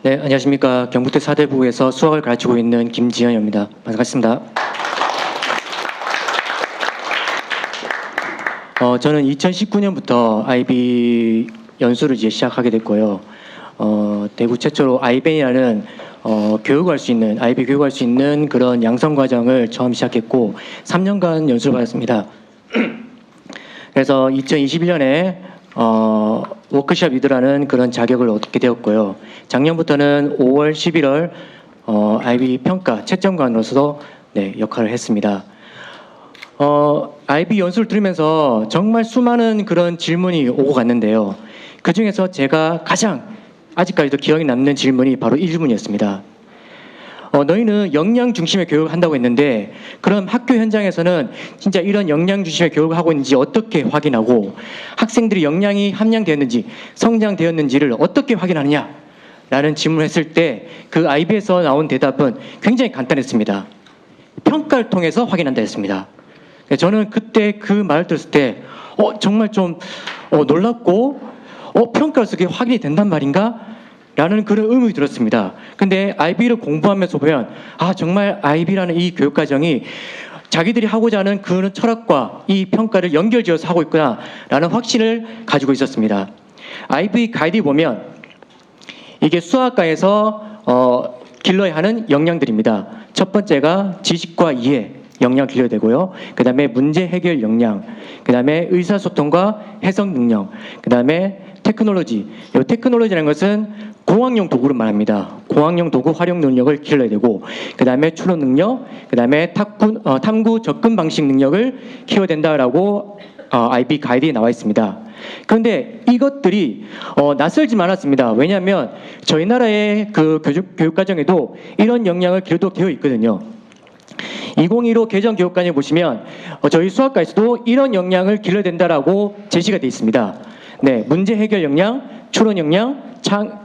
네, 안녕하십니까. 경북대 사대부에서 수학을 가르치고 있는 김지현입니다. 반갑습니다. 저는 2019년부터 IB 연수를 이제 시작하게 됐고요. 대구 최초로 IBN이라는 교육할 수 있는, IB 교육할 수 있는 그런 양성 과정을 처음 시작했고 3년간 연수를 받았습니다. 그래서 2021년에 워크숍 리더라는 그런 자격을 얻게 되었고요. 작년부터는 5월, 11월 IB 평가 채점관으로서 역할을 했습니다. IB 연수를 들으면서 정말 수많은 그런 질문이 오고 갔는데요. 그 중에서 제가 가장 아직까지도 기억에 남는 질문이 바로 이 질문이었습니다. 너희는 역량 중심의 교육을 한다고 했는데 그럼 학교 현장에서는 진짜 이런 역량 중심의 교육을 하고 있는지 어떻게 확인하고 학생들이 역량이 함량되었는지 성장되었는지를 어떻게 확인하느냐 라는 질문을 했을 때 그 IB에서 나온 대답은 굉장히 간단했습니다. 평가를 통해서 확인한다 했습니다. 저는 그때 그 말을 들었을 때 정말 좀 놀랍고 평가로서 그게 확인이 된단 말인가? 라는 그런 의문이 들었습니다. 근데 IB를 공부하면서 보면 정말 IB라는 이 교육과정이 자기들이 하고자 하는 그런 철학과 이 평가를 연결지어서 하고 있구나 라는 확신을 가지고 있었습니다. IB 가이드에 보면 이게 수학과에서 길러야 하는 역량들입니다. 첫 번째가 지식과 이해 역량 길러야 되고요. 그 다음에 문제 해결 역량, 그 다음에 의사소통과 해석 능력, 그 다음에 테크놀로지. 이 테크놀로지라는 것은 공학용 도구를 말합니다. 공학용 도구 활용 능력을 길러야 되고, 그 다음에 추론 능력, 그 다음에 탐구 접근 방식 능력을 키워야 된다라고 IB 가이드에 나와 있습니다. 그런데 이것들이 낯설지 않았습니다. 왜냐하면 저희 나라의 그 교육과정에도 이런 역량을 기르도록 되어 있거든요. 2015 개정 교육관에 보시면 저희 수학과에서도 이런 역량을 길러야 된다라고 제시가 되어 있습니다. 네, 문제 해결 역량, 추론 역량,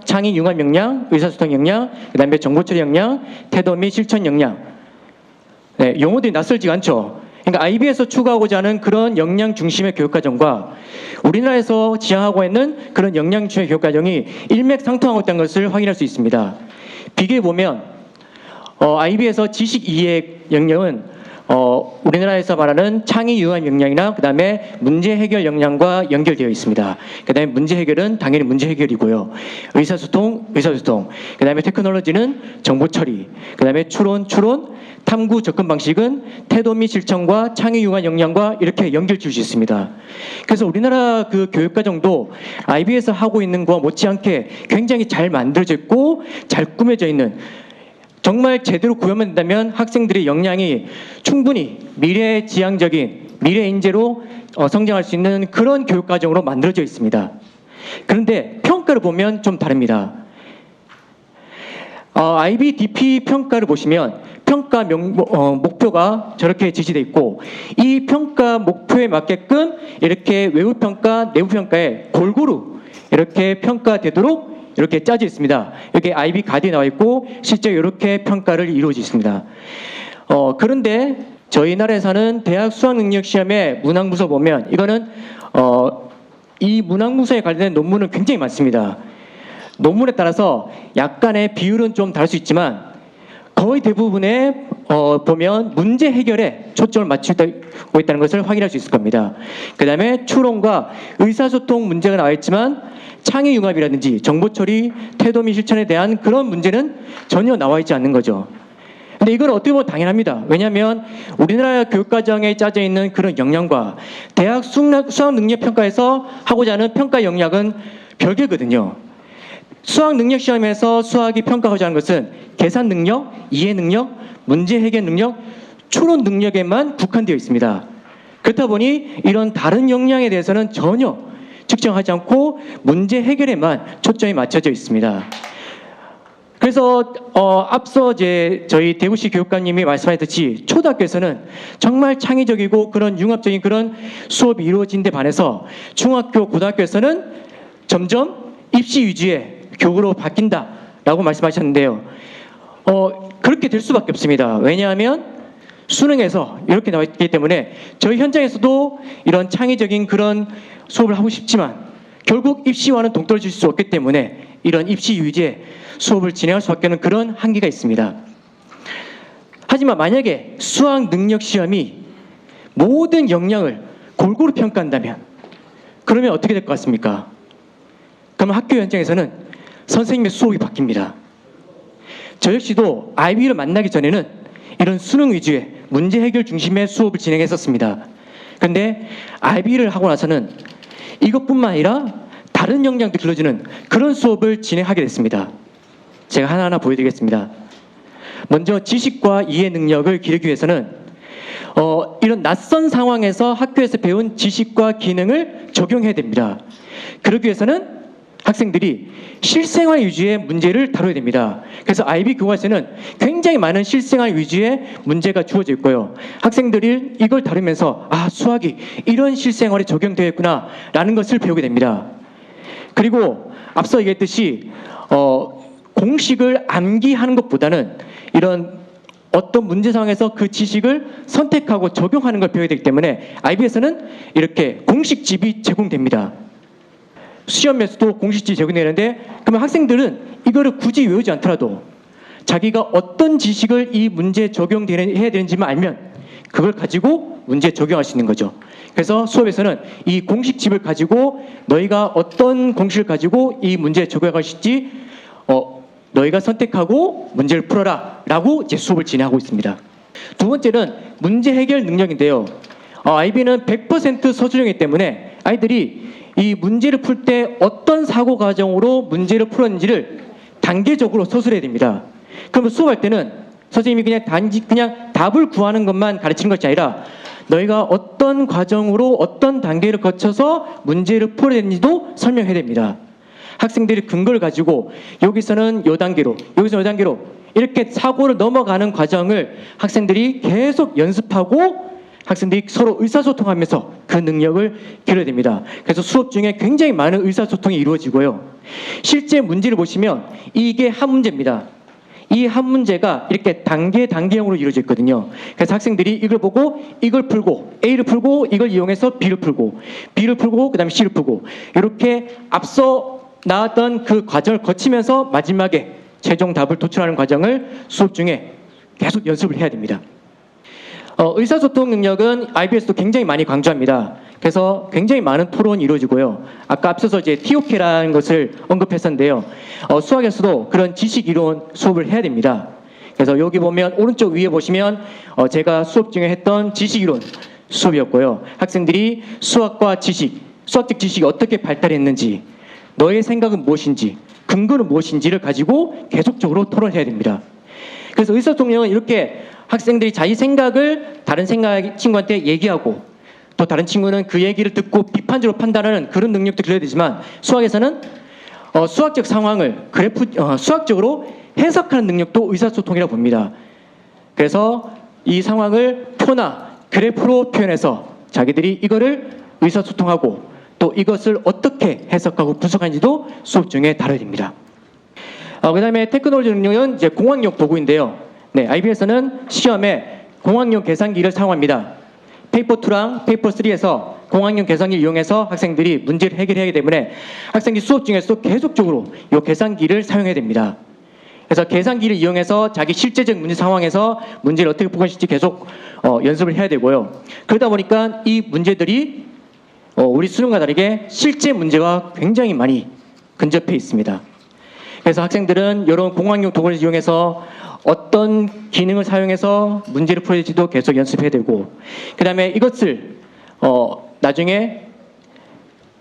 창의 융합 역량, 의사소통 역량, 그 다음에 정보처리 역량, 태도 및 실천 역량. 네, 용어들이 낯설지가 않죠. 그러니까 IB에서 추구하고자 하는 그런 역량 중심의 교육과정과 우리나라에서 지향하고 있는 그런 역량 중심의 교육과정이 일맥상통하고 있다는 것을 확인할 수 있습니다. 비교해 보면 IB에서 지식 이해 역량은 우리나라에서 말하는 창의 융합 역량이나 그 다음에 문제 해결 역량과 연결되어 있습니다. 그 다음에 문제 해결은 당연히 문제 해결이고요. 의사소통, 그 다음에 테크놀로지는 정보 처리, 그 다음에 추론, 탐구 접근 방식은 태도 및 실천과 창의 융합 역량과 이렇게 연결 지을 수 있습니다. 그래서 우리나라 그 교육과정도 IB에서 하고 있는 것과 못지않게 굉장히 잘 만들어져 있고 잘 꾸며져 있는, 정말 제대로 구현만 된다면 학생들의 역량이 충분히 미래지향적인 미래 인재로 성장할 수 있는 그런 교육과정으로 만들어져 있습니다. 그런데 평가를 보면 좀 다릅니다. IB DP 평가를 보시면 평가 목표가 저렇게 제시되어 있고 이 평가 목표에 맞게끔 이렇게 외부평가, 내부평가에 골고루 이렇게 평가되도록 이렇게 짜져 있습니다. 여기 IB 가이드에 나와 있고 실제 이렇게 평가를 이루어지고 있습니다. 그런데 저희 나라에서는 대학 수학능력시험의 문항문서 보면 이거는 이 문항문서에 관련된 논문은 굉장히 많습니다. 논문에 따라서 약간의 비율은 좀 다를 수 있지만 거의 대부분에 보면 문제 해결에 초점을 맞추고 있다는 것을 확인할 수 있을 겁니다. 그 다음에 추론과 의사소통 문제가 나와 있지만 창의 융합이라든지 정보 처리, 태도 및 실천에 대한 그런 문제는 전혀 나와 있지 않는 거죠. 근데 이건 어떻게 보면 당연합니다. 왜냐하면 우리나라 교육과정에 짜져 있는 그런 역량과 대학 수학능력평가에서 하고자 하는 평가 역량은 별개거든요. 수학능력시험에서 수학이 평가하고자 하는 것은 계산 능력, 이해 능력, 문제 해결 능력, 추론 능력에만 국한되어 있습니다. 그렇다 보니 이런 다른 역량에 대해서는 전혀 측정하지 않고 문제 해결에만 초점이 맞춰져 있습니다. 그래서 앞서 저희 대구시 교육감님이 말씀하셨듯이 초등학교에서는 정말 창의적이고 그런 융합적인 그런 수업이 이루어진 데 반해서 중학교, 고등학교에서는 점점 입시 위주의 교육으로 바뀐다라고 말씀하셨는데요. 그렇게 될 수밖에 없습니다. 왜냐하면 수능에서 이렇게 나와 있기 때문에 저희 현장에서도 이런 창의적인 그런 수업을 하고 싶지만 결국 입시와는 동떨어질 수 없기 때문에 이런 입시 위주의 수업을 진행할 수밖에 없는 그런 한계가 있습니다. 하지만 만약에 수학 능력 시험이 모든 역량을 골고루 평가한다면 그러면 어떻게 될 것 같습니까? 그러면 학교 현장에서는 선생님의 수업이 바뀝니다. 저 역시도 아이비를 만나기 전에는 이런 수능 위주의 문제 해결 중심의 수업을 진행했었습니다. 그런데 아이비를 하고 나서는 이것뿐만 아니라 다른 역량도 길러주는 그런 수업을 진행하게 됐습니다. 제가 하나하나 보여드리겠습니다. 먼저 지식과 이해 능력을 기르기 위해서는 이런 낯선 상황에서 학교에서 배운 지식과 기능을 적용해야 됩니다. 그러기 위해서는 학생들이 실생활 위주의 문제를 다뤄야 됩니다. 그래서 아이비 교과서에는 굉장히 많은 실생활 위주의 문제가 주어져 있고요. 학생들이 이걸 다루면서 수학이 이런 실생활에 적용되어 있구나 라는 것을 배우게 됩니다. 그리고 앞서 얘기했듯이 공식을 암기하는 것보다는 이런 어떤 문제 상황에서 그 지식을 선택하고 적용하는 걸 배워야 되기 때문에 아이비에서는 이렇게 공식집이 제공됩니다. 시험에서도 공식집이 제공되는데 그러면 학생들은 이거를 굳이 외우지 않더라도 자기가 어떤 지식을 이 문제에 적용해야 되는지만 알면 그걸 가지고 문제에 적용할 수 있는 거죠. 그래서 수업에서는 이 공식집을 가지고 너희가 어떤 공식을 가지고 이 문제에 적용할 것인지 너희가 선택하고 문제를 풀어라 라고 이제 수업을 진행하고 있습니다. 두 번째는 문제 해결 능력인데요. 아이비는 100% 서술형이기 때문에 아이들이 이 문제를 풀 때 어떤 사고 과정으로 문제를 풀었는지를 단계적으로 서술해야 됩니다. 그러면 수업할 때는 선생님이 그냥 답을 구하는 것만 가르치는 것이 아니라 너희가 어떤 과정으로 어떤 단계를 거쳐서 문제를 풀어야 되는지도 설명해야 됩니다. 학생들이 근거를 가지고 여기서는 요 단계로 여기서 요 단계로 이렇게 사고를 넘어가는 과정을 학생들이 계속 연습하고 학생들이 서로 의사소통하면서 그 능력을 길러야 됩니다. 그래서 수업 중에 굉장히 많은 의사소통이 이루어지고요. 실제 문제를 보시면 이게 한 문제입니다. 이 한 문제가 이렇게 단계형으로 이루어져 있거든요. 그래서 학생들이 이걸 보고 이걸 풀고 A를 풀고 이걸 이용해서 B를 풀고 B를 풀고 그 다음에 C를 풀고 이렇게 앞서 나왔던 그 과정을 거치면서 마지막에 최종 답을 도출하는 과정을 수업 중에 계속 연습을 해야 됩니다. 의사소통 능력은 IBS도 굉장히 많이 강조합니다. 그래서 굉장히 많은 토론이 이루어지고요. 아까 앞서서 이제 TOK라는 것을 언급했었는데요. 수학에서도 그런 지식 이론 수업을 해야 됩니다. 그래서 여기 보면 오른쪽 위에 보시면 제가 수업 중에 했던 지식 이론 수업이었고요. 학생들이 수학과 지식, 수학적 지식이 어떻게 발달했는지, 너의 생각은 무엇인지, 근거는 무엇인지를 가지고 계속적으로 토론해야 됩니다. 그래서 의사소통력은 이렇게 학생들이 자기 생각을 다른 친구한테 얘기하고 또 다른 친구는 그 얘기를 듣고 비판적으로 판단하는 그런 능력도 길러야 되지만 수학에서는 수학적 상황을 수학적으로 해석하는 능력도 의사소통이라고 봅니다. 그래서 이 상황을 표나 그래프로 표현해서 자기들이 이거를 의사소통하고 또 이것을 어떻게 해석하고 분석하는지도 수업 중에 다뤄야 됩니다. 그 다음에 테크놀로지 능력은 이제 공학용 도구인데요. IB에서는 시험에 공학용 계산기를 사용합니다. 페이퍼 2랑 페이퍼 3에서 공학용 계산기를 이용해서 학생들이 문제를 해결해야 하기 때문에 학생들이 수업 중에서도 계속적으로 이 계산기를 사용해야 됩니다. 그래서 계산기를 이용해서 자기 실제적 문제 상황에서 문제를 어떻게 풀 것인지 계속 연습을 해야 되고요. 그러다 보니까 이 문제들이 우리 수능과 다르게 실제 문제와 굉장히 많이 근접해 있습니다. 그래서 학생들은 이런 공학용 도구를 이용해서 어떤 기능을 사용해서 문제를 풀어야지도 계속 연습해야 되고 그 다음에 이것을 나중에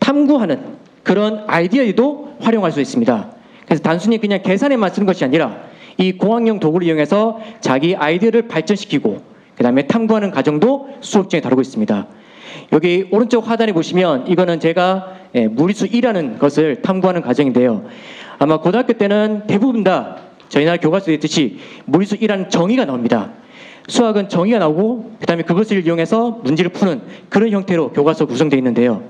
탐구하는 그런 아이디어에도 활용할 수 있습니다. 그래서 단순히 그냥 계산에만 쓰는 것이 아니라 이 공학용 도구를 이용해서 자기 아이디어를 발전시키고 그 다음에 탐구하는 과정도 수업 중에 다루고 있습니다. 여기 오른쪽 하단에 보시면 이거는 제가 무리수 2라는 것을 탐구하는 과정인데요. 아마 고등학교 때는 대부분 다 저희 나라 교과서에 있듯이 무리수 2라는 정의가 나옵니다. 수학은 정의가 나오고 그 다음에 그것을 이용해서 문제를 푸는 그런 형태로 교과서 구성되어 있는데요.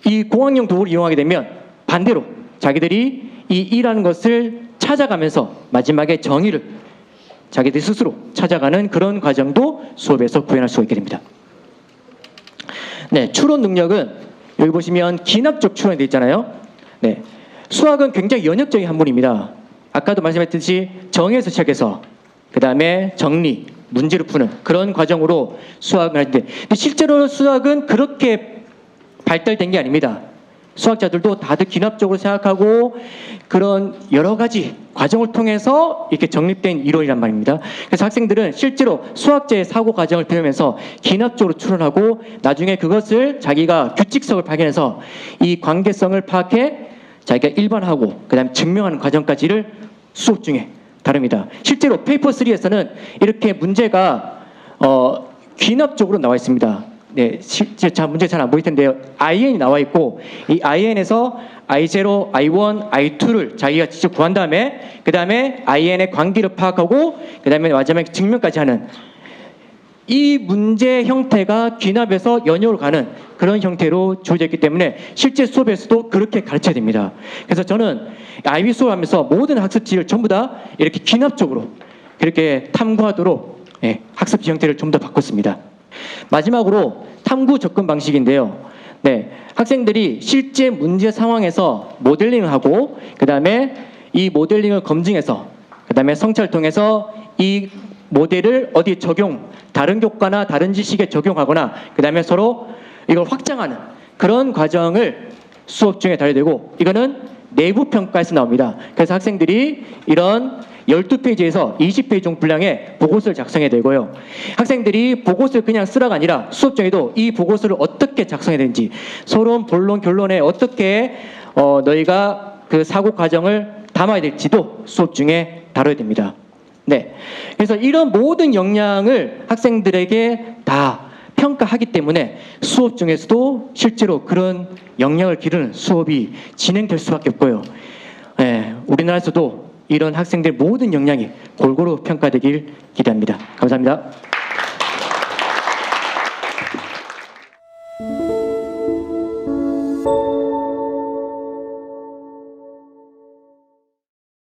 이 공학용 도구를 이용하게 되면 반대로 자기들이 이 2라는 것을 찾아가면서 마지막에 정의를 자기들 스스로 찾아가는 그런 과정도 수업에서 구현할 수가 있게 됩니다. 네, 추론 능력은 여기 보시면 기납적 추론이 되어 있잖아요. 네, 수학은 굉장히 연역적인 학문입니다. 아까도 말씀했듯이 정에서 시작해서 그 다음에 정리, 문제를 푸는 그런 과정으로 수학을 할 때, 근데 실제로 수학은 그렇게 발달된 게 아닙니다. 수학자들도 다들 기납적으로 생각하고 그런 여러 가지 과정을 통해서 이렇게 정립된 이론이란 말입니다. 그래서 학생들은 실제로 수학자의 사고 과정을 배우면서 기납적으로 추론하고 나중에 그것을 자기가 규칙성을 발견해서 이 관계성을 파악해 자기가 일반화하고 그 다음에 증명하는 과정까지를 수업 중에 다룹니다. 실제로 페이퍼 3에서는 이렇게 문제가 귀납적으로 나와 있습니다. 네, 문제 잘 안 보일 텐데요. IN이 나와 있고 이 IN에서 I0, I1, I2를 자기가 직접 구한 다음에 그 다음에 IN의 관계를 파악하고 그 다음에 마지막에 증명까지 하는 이 문제 형태가 귀납에서 연역으로 가는 그런 형태로 주어져 있기 때문에 실제 수업에서도 그렇게 가르쳐야 됩니다. 그래서 저는 IB 수업을 하면서 모든 학습지를 전부 다 이렇게 귀납적으로 그렇게 탐구하도록 학습지 형태를 좀 더 바꿨습니다. 마지막으로 탐구 접근 방식인데요. 네, 학생들이 실제 문제 상황에서 모델링을 하고 그 다음에 이 모델링을 검증해서 그 다음에 성찰을 통해서 이 모델을 어디 적용, 다른 교과나 다른 지식에 적용하거나 그 다음에 서로 이걸 확장하는 그런 과정을 수업 중에 다뤄야 되고 이거는 내부 평가에서 나옵니다. 그래서 학생들이 이런 12페이지에서 20페이지 정도 분량의 보고서를 작성해야 되고요. 학생들이 보고서를 그냥 쓰라가 아니라 수업 중에도 이 보고서를 어떻게 작성해야 되는지 서론, 본론, 결론에 어떻게 너희가 그 사고 과정을 담아야 될지도 수업 중에 다뤄야 됩니다. 네, 그래서 이런 모든 역량을 학생들에게 다 평가하기 때문에 수업 중에서도 실제로 그런 역량을 기르는 수업이 진행될 수밖에 없고요. 네, 우리나라에서도 이런 학생들 모든 역량이 골고루 평가되길 기대합니다. 감사합니다.